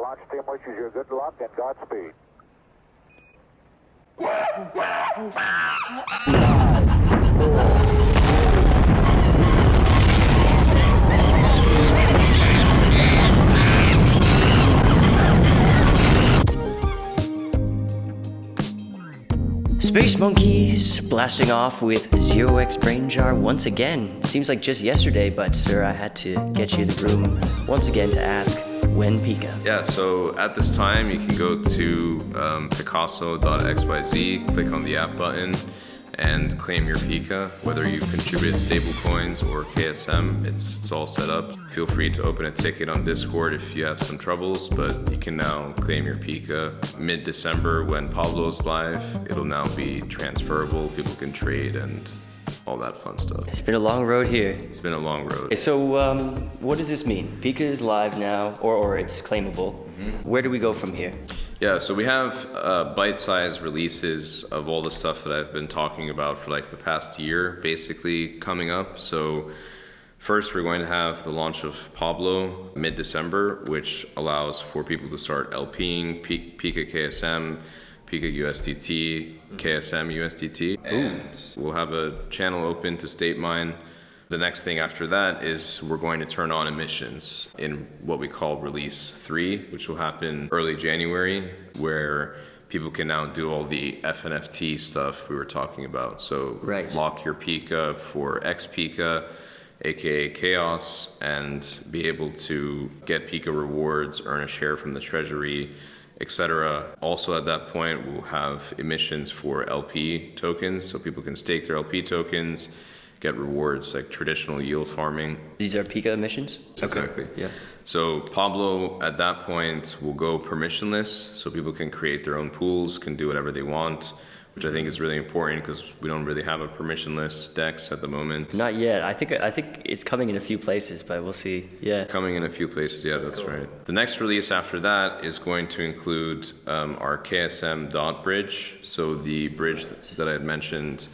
launch team wishes you good luck and Godspeed. Space Monkeys blasting off with 0x Brain Jar once again. Seems like just yesterday, but sir, I had to get you in the room once again to ask, when PICA? Yeah, so at this time you can go to Picasso.xyz, click on the app button, and claim your PICA. Whether you contributed stable coins or KSM, it's all set up. Feel free to open a ticket on Discord if you have some troubles, but you can now claim your PICA. Mid-December, when Pablo's live, it'll now be transferable. People can trade and all that fun stuff. It's been a long road here. It's been a long road. So what does this mean? PICA is live now, or it's claimable. Where do we go from here? Yeah, so we have bite-sized releases of all the stuff that I've been talking about for like the past year, basically coming up. So first we're going to have the launch of Pablo mid-December, which allows for people to start LPing PICA KSM, PICA USDT, KSM USDT, and we'll have a channel open to state mine. The next thing after that is we're going to turn on emissions in what we call release 3, which will happen early January, where people can now do all the FNFT stuff we were talking about. So lock your PICA for XPICA, aka Chaos, and be able to get PICA rewards, earn a share from the treasury, etc. Also at that point, we'll have emissions for LP tokens, so people can stake their LP tokens, get rewards like traditional yield farming. These are PICA emissions? Exactly. Okay. Yeah. So Pablo at that point will go permissionless, so people can create their own pools, can do whatever they want, which I think is really important because we don't really have a permissionless DEX at the moment. Not yet. I think it's coming in a few places, but we'll see. Yeah. Coming in a few places, yeah, that's cool. Right. The next release after that is going to include our KSM dot bridge. So the bridge that I had mentioned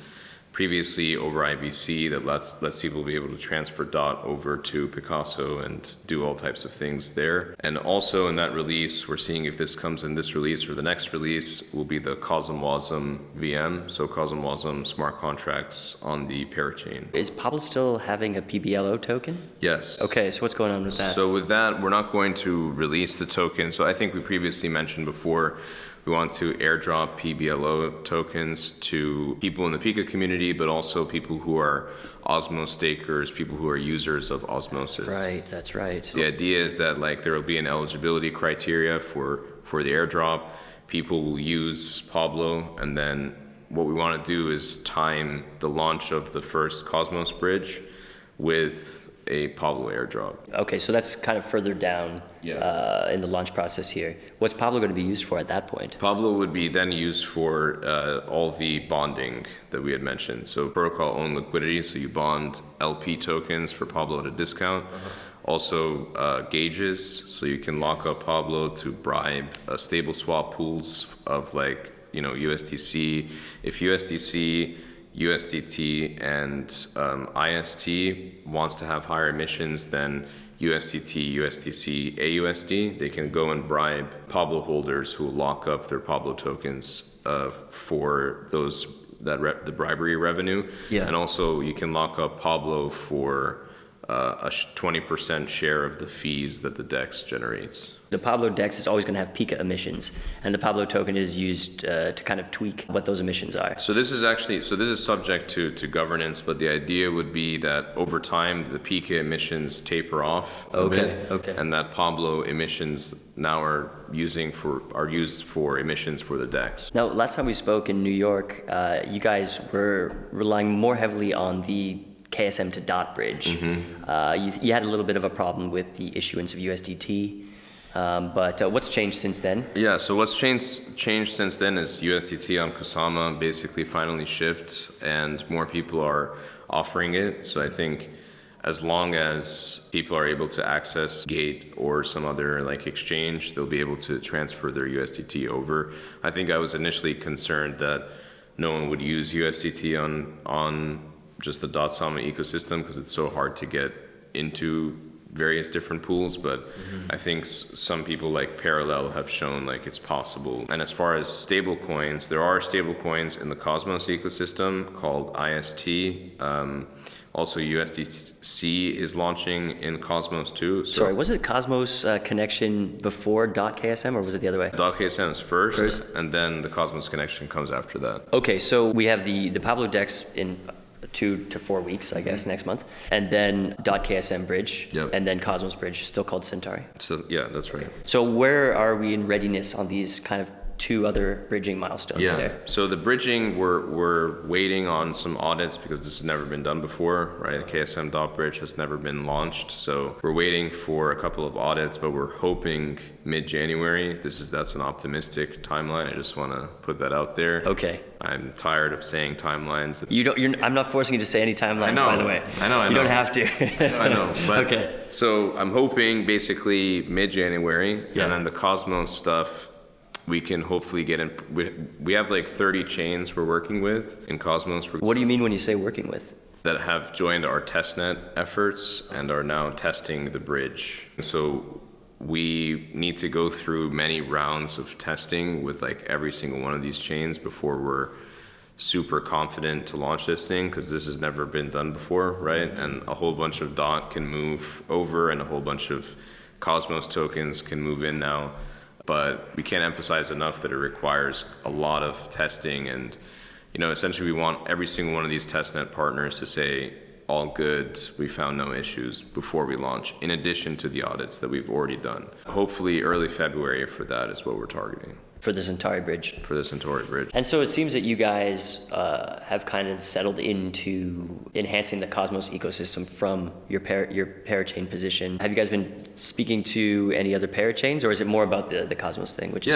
previously over IBC that lets people be able to transfer DOT over to Picasso and do all types of things there. And also in that release, we're seeing if this comes in this release or the next release will be the CosmWasm VM, so CosmWasm smart contracts on the parachain. Is Pablo still having a PBLO token? Yes. Okay, so what's going on with that? So with that, we're not going to release the token. So I think we previously mentioned before, we want to airdrop PBLO tokens to people in the PICA community, but also people who are Osmos stakers, people who are users of Osmosis. Right, that's right. The idea is that like there will be an eligibility criteria for the airdrop. People will use Pablo, and then what we want to do is time the launch of the first Cosmos bridge with a Pablo airdrop. Okay, so that's kind of further down in the launch process here. What's Pablo going to be used for at that point? Pablo would be then used for all the bonding that we had mentioned. So protocol owned liquidity, so you bond LP tokens for Pablo at a discount. Also gauges, so you can lock up Pablo to bribe stable swap pools of like, you know, USDC. If USDC, USDT and IST wants to have higher emissions than USDT, USDC, AUSD, they can go and bribe Pablo holders who will lock up their Pablo tokens for the bribery revenue. Yeah. And also you can lock up Pablo for a 20% share of the fees that the DEX generates. The Pablo DEX is always going to have PICA emissions, and the Pablo token is used to kind of tweak what those emissions are. So this is subject to governance, but the idea would be that over time the PICA emissions taper off a bit, and that Pablo emissions now are used for emissions for the DEX. Now, last time we spoke in New York, you guys were relying more heavily on the KSM to DOT bridge. You had a little bit of a problem with the issuance of USDT. But what's changed since then? Yeah, so what's changed since then is USDT on Kusama basically finally shipped, and more people are offering it. So I think as long as people are able to access Gate or some other like exchange, they'll be able to transfer their USDT over. I think I was initially concerned that no one would use USDT on just the .sama ecosystem because it's so hard to get into various different pools, but I think some people like Parallel have shown like it's possible. And as far as stable coins, there are stable coins in the Cosmos ecosystem called IST. Also USDC is launching in Cosmos too. So Sorry, was it Cosmos connection before .ksm, or was it the other way? .ksm is first, and then the Cosmos connection comes after that. Okay, so we have the Pablo DEX in 2 to 4 weeks, I guess, next month, and then .ksm bridge, Yep. and then Cosmos bridge, still called Centauri. So yeah, that's right. So where are we in readiness on these kind of 2 other bridging milestones there? So the bridging, we're waiting on some audits because this has never been done before, right? KSM bridge has never been launched, so we're waiting for a couple of audits, but we're hoping mid-January. That's an optimistic timeline. I just want to put that out there. Okay. I'm tired of saying timelines. I'm not forcing you to say any timelines, by the way. I know. You don't have to. I know. But Okay. So I'm hoping basically mid-January, and then the Cosmos stuff, we can hopefully get in. We have like 30 chains we're working with in Cosmos. What do you mean when you say working with? That have joined our testnet efforts and are now testing the bridge. So we need to go through many rounds of testing with like every single one of these chains before we're super confident to launch this thing, because this has never been done before, right? And a whole bunch of DOT can move over, and a whole bunch of Cosmos tokens can move in now. But we can't emphasize enough that it requires a lot of testing, and essentially we want every single one of these testnet partners to say, all good, we found no issues before we launch, in addition to the audits that we've already done. Hopefully early February for that is what we're targeting. For the Centauri bridge. For the Centauri bridge. And so it seems that you guys have kind of settled into enhancing the Cosmos ecosystem from your parachain position. Have you guys been speaking to any other parachains, or is it more about the Cosmos thing, which is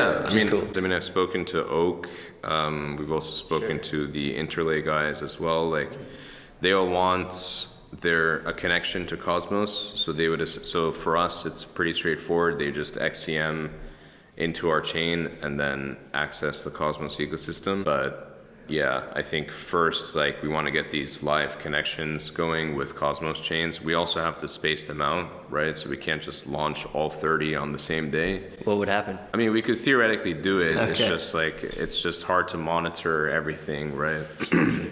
cool? I mean, I've spoken to Oak. We've also spoken to the Interlay guys as well. Like, they all want a connection to Cosmos. So for us, it's pretty straightforward. They just XCM into our chain and then access the Cosmos ecosystem. But yeah, I think first, like, we want to get these live connections going with Cosmos chains. We also have to space them out, right? So we can't just launch all 30 on the same day. What would happen? I mean, we could theoretically do it. Okay. It's just hard to monitor everything, right?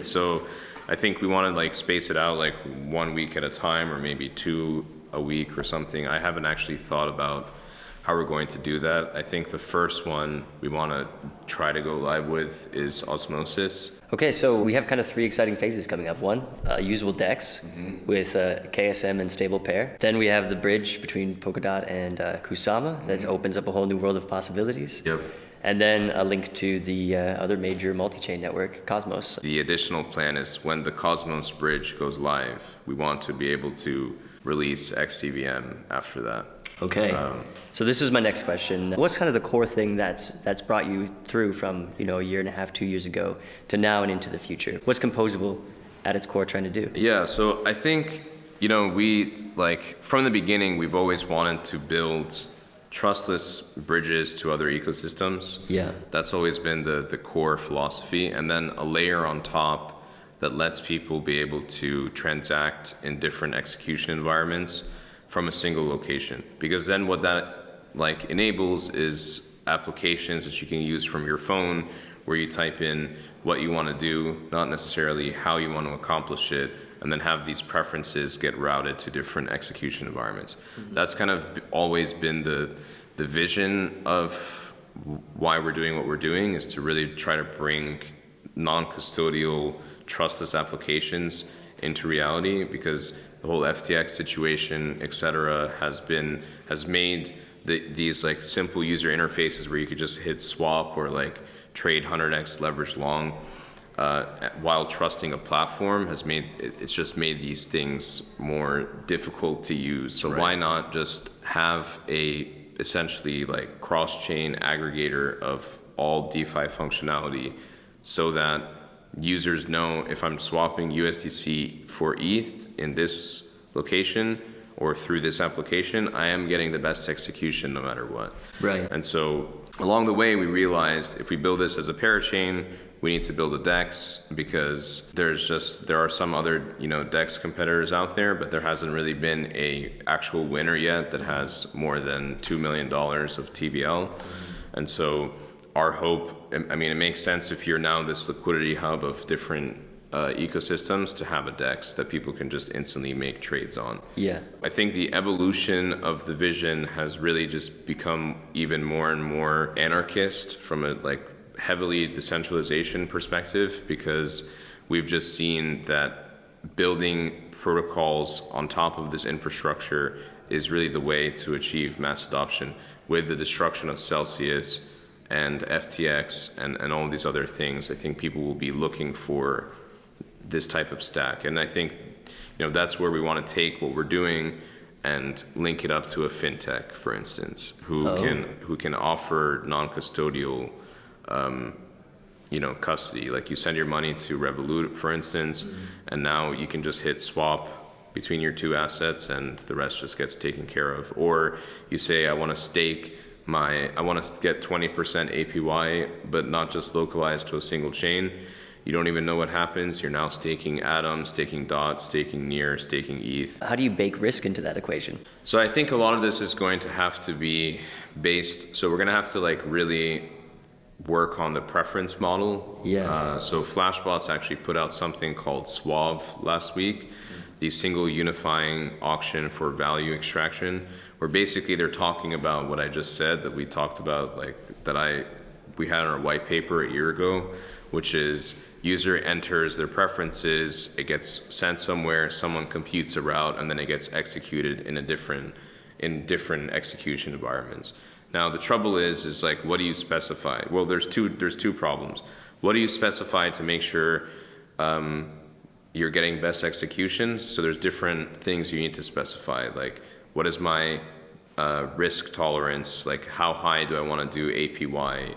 So I think we want to like space it out like 1 week at a time, or maybe 2 a week or something. I haven't actually thought about how we're going to do that. I think the first one we want to try to go live with is Osmosis. Okay, so we have kind of 3 exciting phases coming up. One, usable DEX with KSM and stable pair. Then we have the bridge between Polkadot and Kusama that opens up a whole new world of possibilities. Yep. And then a link to the other major multi-chain network, Cosmos. The additional plan is when the Cosmos bridge goes live, we want to be able to release XCVM after that. Okay. So this is my next question. What's kind of the core thing that's brought you through from a year and a half, 2 years ago to now and into the future? What's Composable at its core trying to do? Yeah. So I think we from the beginning we've always wanted to build trustless bridges to other ecosystems. Yeah. That's always been the core philosophy, and then a layer on top that lets people be able to transact in different execution environments from a single location. Because then what that enables is applications that you can use from your phone, where you type in what you want to do, not necessarily how you want to accomplish it, and then have these preferences get routed to different execution environments. That's kind of always been the vision of why we're doing what we're doing, is to really try to bring non-custodial, trustless applications into reality, because the whole FTX situation, et cetera, has made these like simple user interfaces where you could just hit swap or like trade 100x leverage long while trusting a platform it's just made these things more difficult to use. So why not just have essentially like cross-chain aggregator of all DeFi functionality, so that users know if I'm swapping USDC for ETH in this location or through this application, I am getting the best execution no matter what. Right. And so along the way, we realized if we build this as a parachain, we need to build a DEX because there are some other, DEX competitors out there, but there hasn't really been a actual winner yet that has more than $2 million of TVL. And so our hope, I mean, it makes sense if you're now this liquidity hub of different ecosystems to have a DEX that people can just instantly make trades on. Yeah. I think the evolution of the vision has really just become even more and more anarchist from a heavily decentralization perspective, because we've just seen that building protocols on top of this infrastructure is really the way to achieve mass adoption. With the destruction of Celsius and FTX and all these other things, I think people will be looking for this type of stack. And I think, that's where we want to take what we're doing and link it up to a fintech, for instance, who can offer non-custodial custody. Like you send your money to Revolut, for instance, and now you can just hit swap between your two assets and the rest just gets taken care of. Or you say, I want to get 20% APY, but not just localized to a single chain. You don't even know what happens. You're now staking Atom, staking DOT, staking NEAR, staking ETH. How do you bake risk into that equation? So I think a lot of this is going to have to be based, so we're going to have to really work on the preference model. Yeah. So Flashbots actually put out something called Suave last week, the single unifying auction for value extraction, where basically they're talking about what I just said that we talked about, we had in our white paper a year ago, which is user enters their preferences, it gets sent somewhere, someone computes a route, and then it gets executed in different execution environments. Now the trouble is what do you specify? Well, there's two problems. What do you specify to make sure you're getting best execution? So there's different things you need to specify. Like, what is my risk tolerance? Like, how high do I want to do APY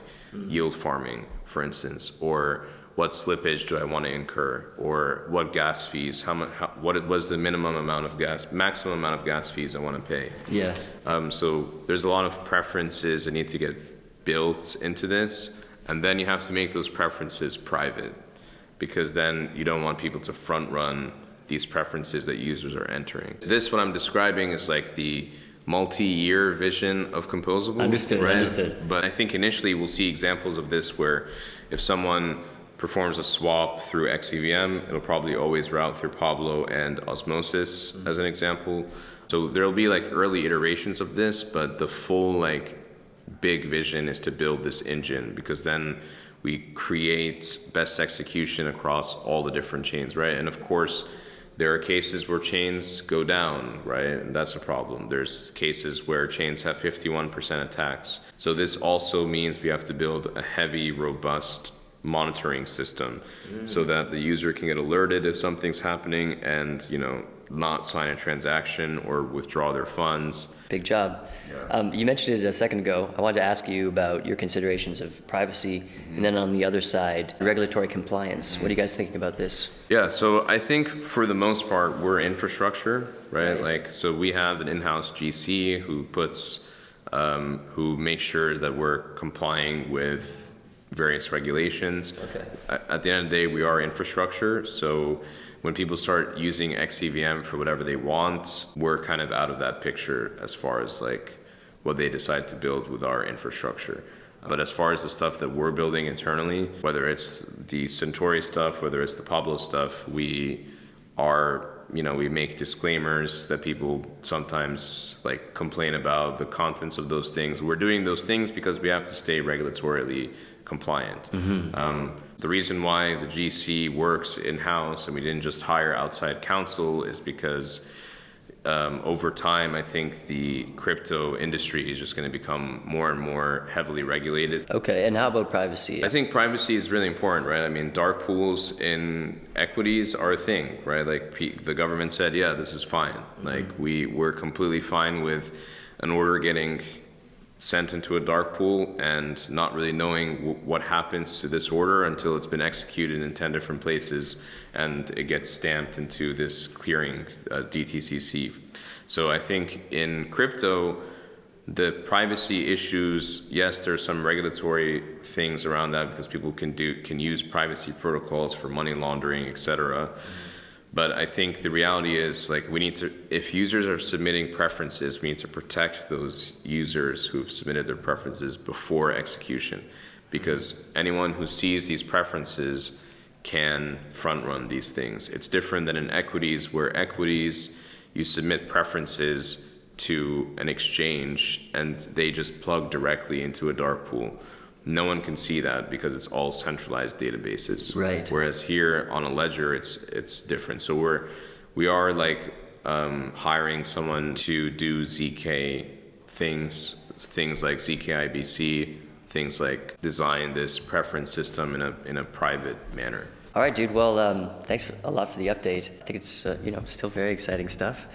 yield farming, for instance? Or what slippage do I want to incur? Or what gas fees? What was the maximum amount of gas fees I want to pay? Yeah. So there's a lot of preferences that need to get built into this, and then you have to make those preferences private, because then you don't want people to front run these preferences that users are entering. This, what I'm describing, is the multi-year vision of Composable. Understood, right? understood. But I think initially we'll see examples of this where if someone performs a swap through XCVM, it'll probably always route through Pablo and Osmosis as an example. So there'll be early iterations of this, but the full big vision is to build this engine, because then we create best execution across all the different chains, right? And of course, there are cases where chains go down, right? And that's a problem. There's cases where chains have 51% attacks. So this also means we have to build a heavy, robust monitoring system so that the user can get alerted if something's happening and, not sign a transaction or withdraw their funds. Big job. Yeah. You mentioned it a second ago. I wanted to ask you about your considerations of privacy, and then on the other side, regulatory compliance. What are you guys thinking about this? Yeah, so I think for the most part, we're infrastructure, right? So we have an in-house GC who makes sure that we're complying with various regulations. Okay. At the end of the day, we are infrastructure, so when people start using XCVM for whatever they want, we're kind of out of that picture as far as what they decide to build with our infrastructure. But as far as the stuff that we're building internally, whether it's the Centauri stuff, whether it's the Pablo stuff, we make disclaimers that people sometimes complain about the contents of those things. We're doing those things because we have to stay regulatorily compliant. The reason why the GC works in-house and we didn't just hire outside counsel is because over time, I think the crypto industry is just going to become more and more heavily regulated. Okay, and how about privacy? I think privacy is really important, right? I mean, dark pools in equities are a thing, right? The government said, yeah, this is fine. We're completely fine with an order getting sent into a dark pool and not really knowing what happens to this order until it's been executed in 10 different places and it gets stamped into this clearing DTCC. So I think in crypto, The privacy issues, yes, there's some regulatory things around that because people can use privacy protocols for money laundering, etc. But I think the reality is, like, we need to, if users are submitting preferences, we need to protect those users who have submitted their preferences before execution, because anyone who sees these preferences can front run these things. It's different than in equities, where equities, you submit preferences to an exchange and they just plug directly into a dark pool. No one can see that because it's all centralized databases. Right. Whereas here on a ledger, it's different. So we are like hiring someone to do ZK things like ZK IBC, things like design this preference system in a private manner. All right, dude. Well, thanks a lot for the update. I think it's still very exciting stuff.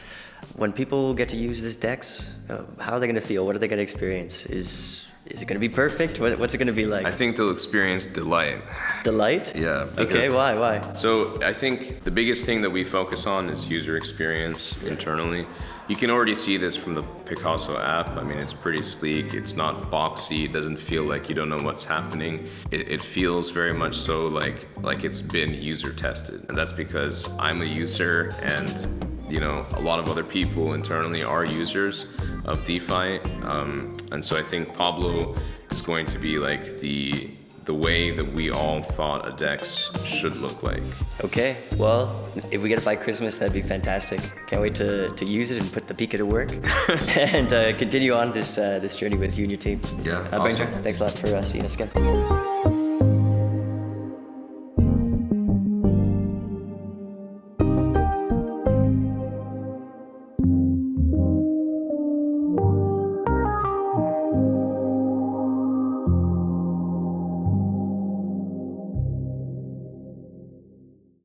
When people get to use this DEX, how are they going to feel? What are they going to experience? Is it going to be perfect? What's it going to be like? I think they'll experience delight. Delight? Yeah. Okay, why? So I think the biggest thing that we focus on is user experience internally. You can already see this from the Picasso app. I mean, it's pretty sleek. It's not boxy. It doesn't feel like you don't know what's happening. It feels very much so like it's been user tested. And that's because I'm a user, and a lot of other people internally are users of DeFi. And so I think Pablo is going to be like the way that we all thought a DEX should look like. Okay, well, if we get it by Christmas, that'd be fantastic. Can't wait to use it and put the PICA to work and continue on this journey with you and your team. Yeah, awesome. Thanks a lot for seeing us again.